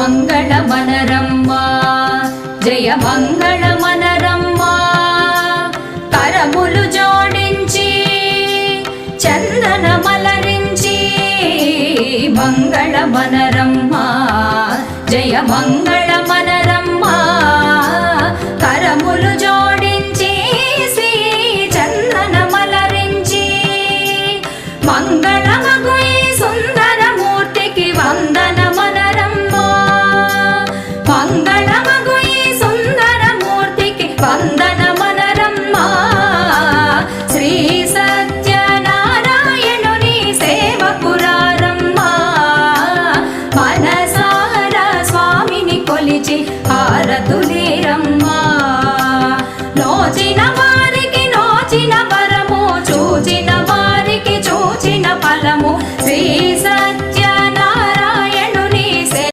మంగళమనరమ్మా జయ మంగళమనరమ్మా కరములు జోడించి చందనమలరించి మంగళమనరమ్మా జయ మంగళమనరమ్మా కరములు జోడించి శ్రీ చందనమలరించి మంగళమగు ఈ సుందరమూర్తికి వందనమనరమ్మా మంగళమగు ఈ సుందరమూర్తికి వందనమనరమ్మా శ్రీ సత్యనారాయణుని సేవకురారమ్మా మనసారా స్వామిని కొలిచి హారతులేరమ్మా